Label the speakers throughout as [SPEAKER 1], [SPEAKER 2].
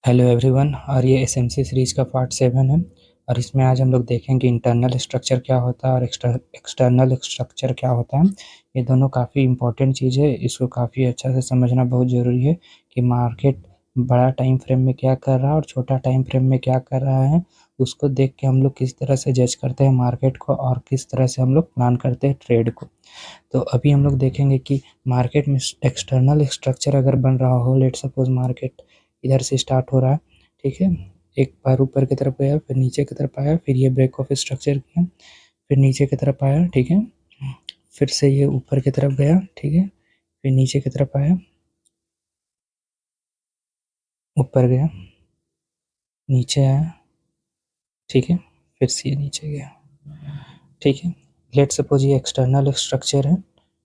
[SPEAKER 1] Hello everyone. और ये SMC series का पार्ट 7 है। और इसमें आज हम लोग देखेंगे इंटरनल स्ट्रक्चर क्या होता है और एक्सटर्नल स्ट्रक्चर क्या होता है। ये दोनों काफ़ी इंपॉर्टेंट चीज़ है, इसको काफ़ी अच्छा से समझना बहुत ज़रूरी है कि मार्केट बड़ा टाइम फ्रेम में क्या कर रहा है और छोटा टाइम फ्रेम में क्या कर रहा है। उसको देख के हम लोग किस तरह से जज करते हैं मार्केट को और किस तरह से हम लोग प्लान करते हैं ट्रेड को। तो अभी हम लोग देखेंगे कि मार्केट में एक्सटर्नल स्ट्रक्चर अगर बन रहा हो, लेट सपोज मार्केट इधर से स्टार्ट हो रहा है, ठीक है। एक बार ऊपर की तरफ गया, फिर नीचे की तरफ आया, फिर ये ब्रेक ऑफ स्ट्रक्चर किया, फिर नीचे की तरफ आया, ठीक है। फिर से ये ऊपर की तरफ गया, ठीक है, फिर नीचे की तरफ आया, ऊपर गया, नीचे आया, ठीक है, फिर से ये नीचे गया, ठीक है। लेट सपोज ये एक्सटर्नल स्ट्रक्चर है,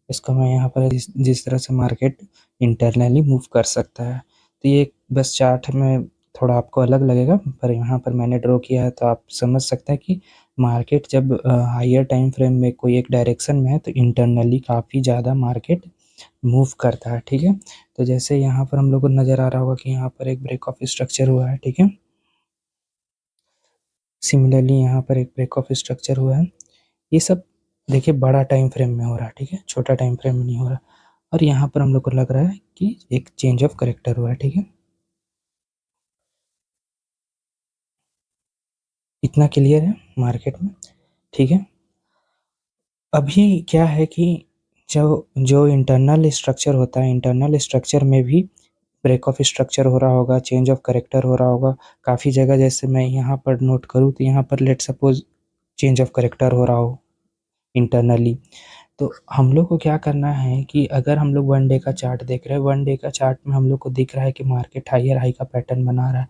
[SPEAKER 1] इसको मैं यहाँ पर जिस तरह से मार्केट इंटरनली मूव कर सकता है। तो ये बस चार्ट में थोड़ा आपको अलग लगेगा, पर यहाँ पर मैंने ड्रॉ किया है तो आप समझ सकते हैं कि मार्केट जब हायर टाइम फ्रेम में कोई एक डायरेक्शन में है तो इंटरनली काफ़ी ज़्यादा मार्केट मूव करता है, ठीक है। तो जैसे यहाँ पर हम लोग को नज़र आ रहा होगा कि यहाँ पर एक ब्रेक ऑफ स्ट्रक्चर हुआ है, ठीक है। सिमिलरली यहाँ पर एक ब्रेक ऑफ स्ट्रक्चर हुआ है। ये सब देखिए बड़ा टाइम फ्रेम में हो रहा है, ठीक है, छोटा टाइम फ्रेम में नहीं हो रहा। और यहाँ पर हम लोग को लग रहा है कि एक चेंज ऑफ करेक्टर हुआ है, ठीक है। इतना क्लियर है मार्केट में, ठीक है। अभी क्या है कि जो जो इंटरनल स्ट्रक्चर होता है, इंटरनल स्ट्रक्चर में भी ब्रेक ऑफ स्ट्रक्चर हो रहा होगा, चेंज ऑफ करेक्टर हो रहा होगा काफ़ी जगह। जैसे मैं यहाँ पर नोट करूँ तो यहाँ पर let suppose change of character हो रहा हो इंटरनली। तो हम लोग को क्या करना है कि अगर हम लोग वन डे का चार्ट देख रहे हैं, वन डे का चार्ट में हम लोग को दिख रहा है कि मार्केट हायर हाई का पैटर्न बना रहा है,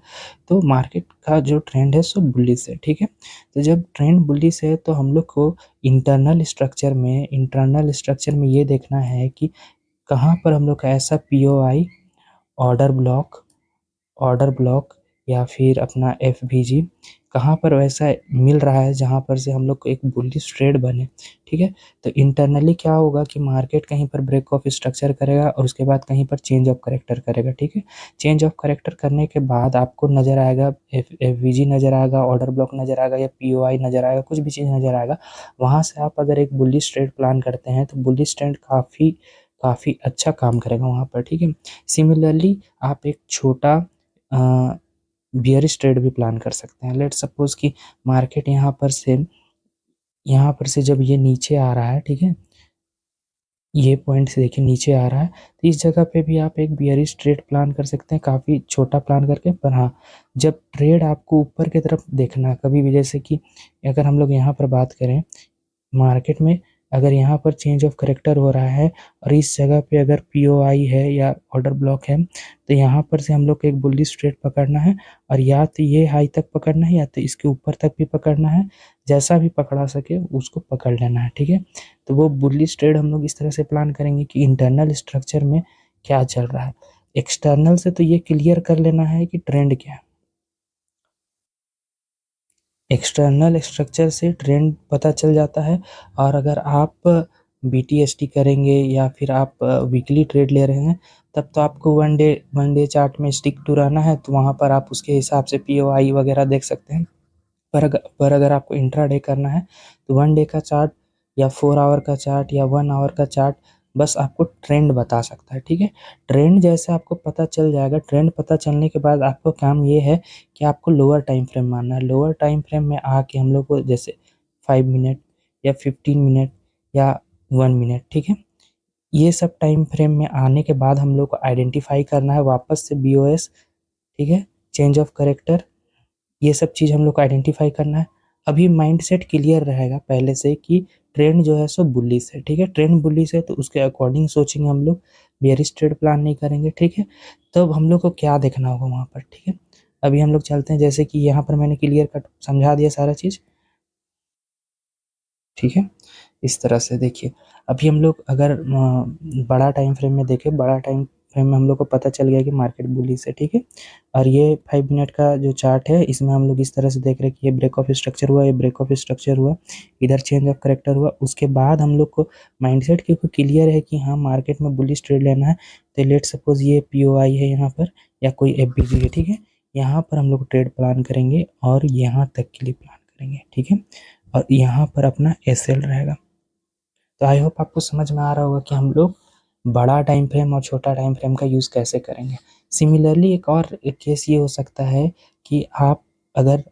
[SPEAKER 1] तो मार्केट का जो ट्रेंड है सो बुलिश है, ठीक है। तो जब ट्रेंड बुलिश है तो हम लोग को इंटरनल स्ट्रक्चर में ये देखना है कि कहाँ पर हम लोग का ऐसा POI order block order block या फिर अपना एफवीजी कहाँ पर वैसा मिल रहा है जहाँ पर से हम लोग को एक बुलिश ट्रेड बने, ठीक है। तो इंटरनली क्या होगा कि मार्केट कहीं पर ब्रेक ऑफ स्ट्रक्चर करेगा और उसके बाद कहीं पर चेंज ऑफ करेक्टर करेगा, ठीक है। चेंज ऑफ करेक्टर करने के बाद आपको नज़र आएगा, एफवीजी नज़र आएगा, ऑर्डर ब्लॉक नज़र आएगा या पीओआई नज़र आएगा, कुछ भी चीज़ नज़र आएगा। वहाँ से आप अगर एक बुलिश ट्रेड प्लान करते हैं तो बुलिश ट्रेड काफ़ी काफ़ी अच्छा काम करेगा वहाँ पर, ठीक है। सिमिलरली आप एक छोटा बियरिश ट्रेड भी प्लान कर सकते हैं। लेट्स सपोज कि मार्केट यहाँ पर से जब ये नीचे आ रहा है, ठीक है, ये पॉइंट से देखिए नीचे आ रहा है, तो इस जगह पे भी आप एक बियरिश ट्रेड प्लान कर सकते हैं, काफ़ी छोटा प्लान करके। पर हाँ, जब ट्रेड आपको ऊपर की तरफ देखना है कभी भी, जैसे कि अगर हम लोग यहाँ पर बात करें मार्केट में, अगर यहाँ पर चेंज ऑफ करेक्टर हो रहा है और इस जगह पे अगर पीओआई है या ऑर्डर ब्लॉक है, तो यहाँ पर से हम लोग को एक बुलिश ट्रेड पकड़ना है और या तो ये हाई तक पकड़ना है या तो इसके ऊपर तक भी पकड़ना है। जैसा भी पकड़ा सके उसको पकड़ लेना है, ठीक है। तो वो बुलिश ट्रेड हम लोग इस तरह से प्लान करेंगे कि इंटरनल स्ट्रक्चर में क्या चल रहा है। एक्सटर्नल से तो ये क्लियर कर लेना है कि ट्रेंड क्या है। एक्सटर्नल स्ट्रक्चर से ट्रेंड पता चल जाता है। और अगर आप बीटीएसटी करेंगे या फिर आप वीकली ट्रेड ले रहे हैं, तब तो आपको वन डे चार्ट में स्टिक टू रहना है, तो वहाँ पर आप उसके हिसाब से पीओआई वगैरह देख सकते हैं। पर अगर आपको इंट्राडे करना है तो वन डे का चार्ट या 4 आवर का चार्ट या 1 आवर का चार्ट बस आपको ट्रेंड बता सकता है, ठीक है। ट्रेंड जैसे आपको पता चल जाएगा, ट्रेंड पता चलने के बाद आपको काम ये है कि आपको लोअर टाइम फ्रेम मानना है। लोअर टाइम फ्रेम में आके हम लोग को जैसे 5 मिनट या 15 मिनट या 1 मिनट, ठीक है, ये सब टाइम फ्रेम में आने के बाद हम लोग को आइडेंटिफाई करना है वापस से बीओएस, ठीक है, चेंज ऑफ करेक्टर, ये सब चीज़ हम लोग को आइडेंटिफाई करना है। अभी माइंडसेट क्लियर रहेगा पहले से कि ट्रेंड जो है सो बुलिश है, ठीक है। ट्रेंड बुलिश है तो उसके अकॉर्डिंग सोचेंगे हम लोग, बेयरिश ट्रेड प्लान नहीं करेंगे, ठीक है। तब हम लोग को क्या देखना होगा वहाँ पर, ठीक है। अभी हम लोग चलते हैं, जैसे कि यहाँ पर मैंने क्लियर कट समझा दिया सारा चीज़, ठीक है। इस तरह से देखिए, अभी हम लोग अगर बड़ा टाइम फ्रेम में देखें, बड़ा टाइम फ्रेम में हम लोग को पता चल गया कि मार्केट बुलिश है, ठीक है। और ये 5 मिनट का जो चार्ट है इसमें हम लोग इस तरह से देख रहे हैं कि ये ब्रेक ऑफ स्ट्रक्चर हुआ, ये ब्रेक ऑफ स्ट्रक्चर हुआ, इधर चेंज ऑफ करेक्टर हुआ। उसके बाद हम लोग को माइंडसेट क्योंकि क्लियर है कि हाँ मार्केट में बुलिश ट्रेड लेना है, तो लेट सपोज ये पीओआई है यहाँ पर या कोई एफबीजी है, ठीक है। यहाँ पर हम लोग ट्रेड प्लान करेंगे और यहाँ तक के लिए प्लान करेंगे, ठीक है। और यहाँ पर अपना एसएल रहेगा। तो आई होप आपको समझ में आ रहा होगा कि हम लोग बड़ा टाइम फ्रेम और छोटा टाइम फ्रेम का यूज़ कैसे करेंगे। सिमिलरली एक केस ये हो सकता है कि आप अगर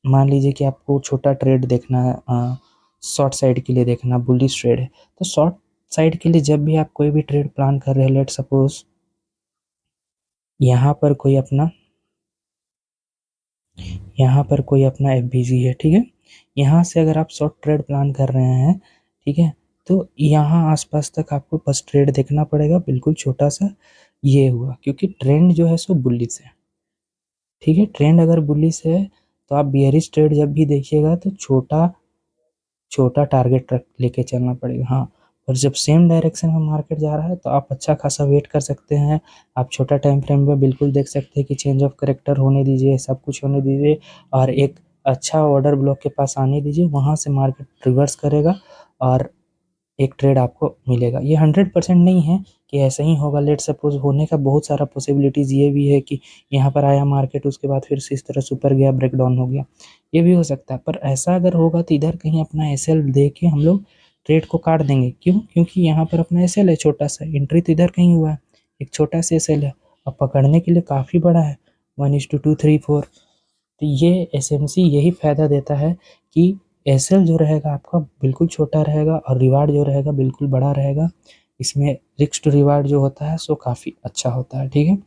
[SPEAKER 1] मान लीजिए कि आपको छोटा ट्रेड देखना है, शॉर्ट साइड के लिए देखना, बुलिश ट्रेड है, तो शॉर्ट साइड के लिए जब भी आप कोई भी ट्रेड प्लान कर रहे हैं, लेट सपोज यहाँ पर कोई अपना FBG है, ठीक है। यहाँ से अगर आप शॉर्ट ट्रेड प्लान कर रहे हैं, ठीक है, तो यहाँ आसपास तक आपको बस ट्रेड देखना पड़ेगा, बिल्कुल छोटा सा। ये हुआ क्योंकि ट्रेंड जो है सो बुलिश है, ठीक है। ट्रेंड अगर बुलिश है तो आप बियरिश ट्रेड जब भी देखिएगा तो छोटा छोटा टारगेट रख लेके चलना पड़ेगा, हाँ। और जब सेम डायरेक्शन में मार्केट जा रहा है तो आप अच्छा खासा वेट कर सकते हैं। आप छोटा टाइम फ्रेम में बिल्कुल देख सकते हैं कि चेंज ऑफ करेक्टर होने दीजिए, सब कुछ होने दीजिए और एक अच्छा ऑर्डर ब्लॉक के पास आने दीजिए, वहाँ से मार्केट रिवर्स करेगा और एक ट्रेड आपको मिलेगा। ये 100% नहीं है कि ऐसा ही होगा, लेट सपोज होने का बहुत सारा पॉसिबिलिटीज़ ये भी है कि यहाँ पर आया मार्केट, उसके बाद फिर से इस तरह से ऊपर गया, ब्रेक डाउन हो गया, ये भी हो सकता है। पर ऐसा अगर होगा तो इधर कहीं अपना एसएल दे के हम लोग ट्रेड को काट देंगे। क्यों? क्योंकि यहाँ पर अपना एसएल है छोटा सा, एंट्री तो इधर कहीं हुआ है, एक छोटा सा एसएल है और पकड़ने के लिए काफ़ी बड़ा है, 1:2 3 4। तो ये एसएमसी यही फ़ायदा देता है कि एसएल जो रहेगा आपका बिल्कुल छोटा रहेगा और रिवार्ड जो रहेगा बिल्कुल बड़ा रहेगा। इसमें रिस्क टू रिवार्ड जो होता है सो काफ़ी अच्छा होता है, ठीक है।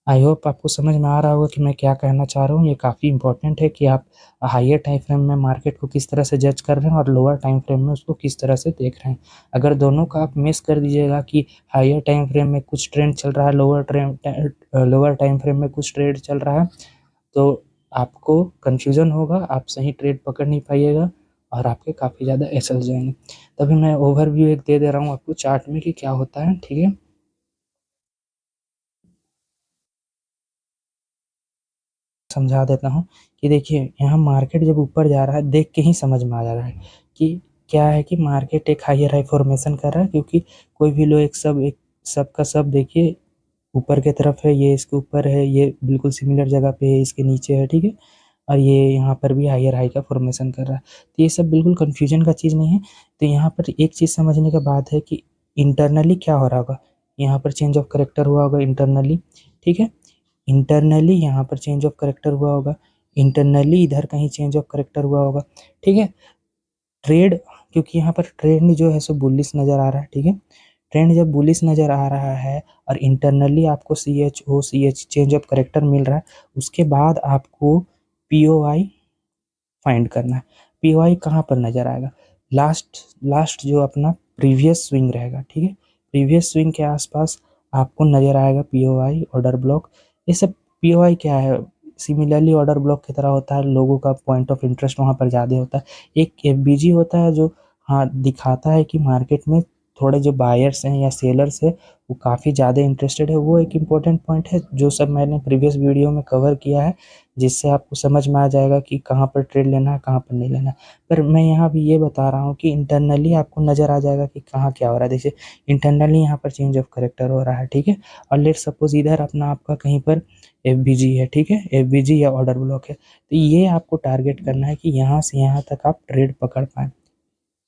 [SPEAKER 1] आई होप आपको समझ में आ रहा होगा कि मैं क्या कहना चाह रहा हूँ। ये काफ़ी इंपॉर्टेंट है कि आप हायर टाइम फ्रेम में मार्केट को किस तरह से जज कर रहे हैं और लोअर टाइम फ्रेम में उसको किस तरह से देख रहे हैं। अगर दोनों का आप मिस कर दीजिएगा कि हायर टाइम फ्रेम में कुछ ट्रेंड चल रहा है, लोअर टाइम फ्रेम में कुछ ट्रेड चल रहा है, तो आपको कन्फ्यूज़न होगा, आप सही ट्रेड पकड़ नहीं पाइएगा और आपके काफ़ी ज़्यादा एसएल जाएंगे। तभी मैं ओवरव्यू एक दे दे रहा हूँ आपको चार्ट में कि क्या होता है, ठीक है। समझा देता हूँ कि देखिए यहाँ मार्केट जब ऊपर जा रहा है, देख के ही समझ में आ जा रहा है कि क्या है कि मार्केट एक हायर हाई फॉर्मेशन कर रहा है, क्योंकि कोई भी लो एक सब का सब देखिए ऊपर की तरफ है, ये इसके ऊपर है, ये बिल्कुल सिमिलर जगह पे है, इसके नीचे है, ठीक है। और ये यहाँ पर भी हायर हाई का फॉर्मेशन कर रहा है, तो ये सब बिल्कुल कन्फ्यूजन का चीज़ नहीं है। तो यहाँ पर एक चीज़ समझने का बात है कि इंटरनली क्या हो रहा होगा, यहाँ पर चेंज ऑफ करेक्टर हुआ होगा इंटरनली, ठीक है। इंटरनली यहाँ पर चेंज ऑफ करेक्टर हुआ होगा, इंटरनली इधर कहीं चेंज ऑफ करेक्टर हुआ होगा, ठीक है। ट्रेड, क्योंकि यहाँ पर ट्रेंड जो है सो बुलिश नज़र आ रहा है, ठीक है। ट्रेंड जब बुलिश नज़र आ रहा है और इंटरनली आपको CH चेंज ऑफ करेक्टर मिल रहा है, उसके बाद आपको POI फाइंड करना है। POI कहाँ पर नज़र आएगा? लास्ट लास्ट जो अपना प्रीवियस स्विंग रहेगा, ठीक है। प्रीवियस स्विंग के आसपास आपको नज़र आएगा POI, ऑर्डर ब्लॉक। ये सब POI क्या है? सिमिलरली ऑर्डर ब्लॉक की तरह होता है, लोगों का पॉइंट ऑफ इंटरेस्ट वहाँ पर ज़्यादा होता है। एक FBG होता है जो हाँ दिखाता है कि मार्केट में थोड़े जो बायर्स हैं या सेलर्स है वो काफ़ी ज़्यादा इंटरेस्टेड है। वो एक इम्पोर्टेंट पॉइंट है जो सब मैंने प्रीवियस वीडियो में कवर किया है, जिससे आपको समझ में आ जाएगा कि कहाँ पर ट्रेड लेना है, कहाँ पर नहीं लेना है। पर मैं यहाँ भी ये बता रहा हूँ कि इंटरनली आपको नज़र आ जाएगा कि कहाँ क्या हो रहा है। देखिए इंटरनली यहाँ पर चेंज ऑफ करेक्टर हो रहा है, ठीक है। और लेट सपोज इधर अपना आपका कहीं पर FBG है, ठीक है, FBG या ऑर्डर ब्लॉक है, तो ये आपको टारगेट करना है कि यहाँ से यहाँ तक आप ट्रेड पकड़ पाएँ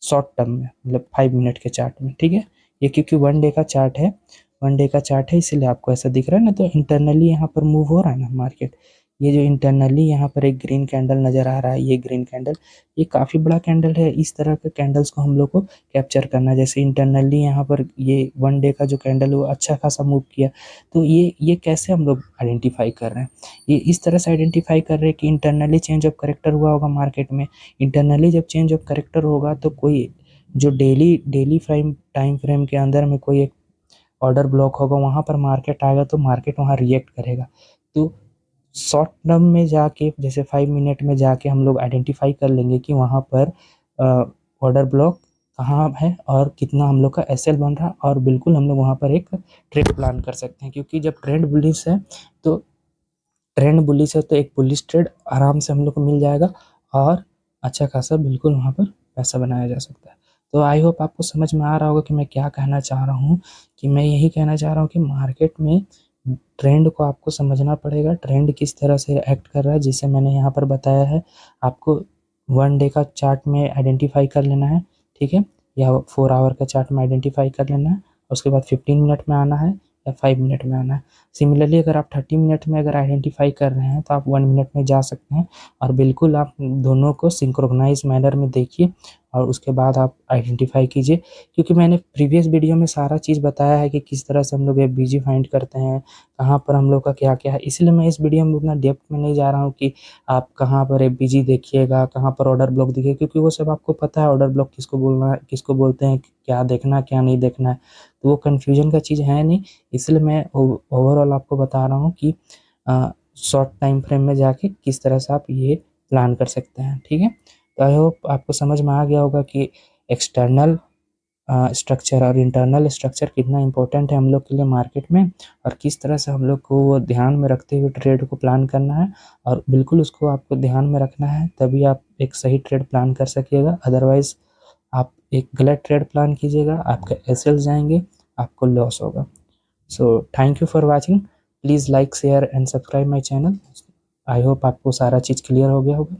[SPEAKER 1] शॉर्ट टर्म में, मतलब 5 मिनट के चार्ट में, ठीक है। ये क्योंकि 1 डे का चार्ट है, 1 डे का चार्ट है, इसीलिए आपको ऐसा दिख रहा है ना। तो इंटरनली यहाँ पर मूव हो रहा है ना मार्केट, ये जो इंटरनली यहाँ पर एक ग्रीन कैंडल नज़र आ रहा है, ये ग्रीन कैंडल, ये काफ़ी बड़ा कैंडल है। इस तरह के कैंडल्स को हम लोग को कैप्चर करना है। जैसे इंटरनली यहाँ पर ये 1 डे का जो कैंडल है वो अच्छा खासा मूव किया, तो ये कैसे हम लोग आइडेंटिफाई कर रहे हैं? ये इस तरह से आइडेंटिफाई कर रहे हैं कि इंटरनली चेंज ऑफ करेक्टर हुआ होगा मार्केट में। इंटरनली जब चेंज ऑफ करेक्टर होगा तो कोई जो डेली टाइम फ्रेम के अंदर में कोई एक ऑर्डर ब्लॉक होगा, वहाँ पर मार्केट आएगा तो मार्केट वहाँ रिएक्ट करेगा। तो शॉर्ट टर्म में जाके जैसे 5 मिनट में जाके हम लोग आइडेंटिफाई कर लेंगे कि वहाँ पर ऑर्डर ब्लॉक कहाँ है और कितना हम लोग का एसएल बन रहा है, और बिल्कुल हम लोग वहाँ पर एक ट्रेड प्लान कर सकते हैं। क्योंकि जब तो ट्रेंड बुलिश है तो एक बुलिश ट्रेड आराम से हम लोग को मिल जाएगा और अच्छा खासा बिल्कुल वहाँ पर पैसा बनाया जा सकता है। तो आई होप आपको समझ में आ रहा होगा कि मैं क्या कहना चाह रहा हूँ। कि मैं यही कहना चाह रहा हूँ कि मार्केट में ट्रेंड को आपको समझना पड़ेगा, ट्रेंड किस तरह से एक्ट कर रहा है, जिसे मैंने यहाँ पर बताया है। आपको 1 डे का चार्ट में आइडेंटिफाई कर लेना है, ठीक है, या 4 आवर का चार्ट में आइडेंटिफाई कर लेना है। उसके बाद 15 मिनट में आना है या 5 मिनट में आना है। सिमिलरली अगर आप 30 मिनट में अगर आइडेंटिफाई कर रहे हैं तो आप 1 मिनट में जा सकते हैं। और बिल्कुल आप दोनों को सिंक्रोनाइज मैनर में देखिए और उसके बाद आप आइडेंटिफाई कीजिए, क्योंकि मैंने प्रीवियस वीडियो में सारा चीज़ बताया है कि किस तरह से हम लोग एफबीजी फाइंड करते हैं, कहाँ पर हम लोग का क्या क्या है। इसलिए मैं इस वीडियो में उतना डेप्थ में नहीं जा रहा हूँ कि आप कहाँ पर एफबीजी देखिएगा, कहाँ पर ऑर्डर ब्लॉक देखिए, क्योंकि वो सब आपको पता है ऑर्डर ब्लॉक किसको बोलना है, किसको बोलते हैं, क्या देखना है क्या नहीं देखना है। तो वो कन्फ्यूजन का चीज़ है नहीं। इसलिए मैं ओवरऑल आपको बता रहा हूँ कि शॉर्ट टाइम फ्रेम में जाके किस तरह से आप ये प्लान कर सकते हैं, ठीक है। तो आई होप आपको समझ में आ गया होगा कि एक्सटर्नल स्ट्रक्चर और इंटरनल स्ट्रक्चर कितना इम्पोर्टेंट है हम लोग के लिए मार्केट में, और किस तरह से हम लोग को वो ध्यान में रखते हुए ट्रेड को प्लान करना है। और बिल्कुल उसको आपको ध्यान में रखना है, तभी आप एक सही ट्रेड प्लान कर सकिएगा। अदरवाइज आप एक गलत ट्रेड प्लान कीजिएगा, आपके एसएल जाएंगे, आपको लॉस होगा। So thank you for watching. Please like share and subscribe my channel. I hope आपको सारा चीज़ क्लियर हो गया होगा।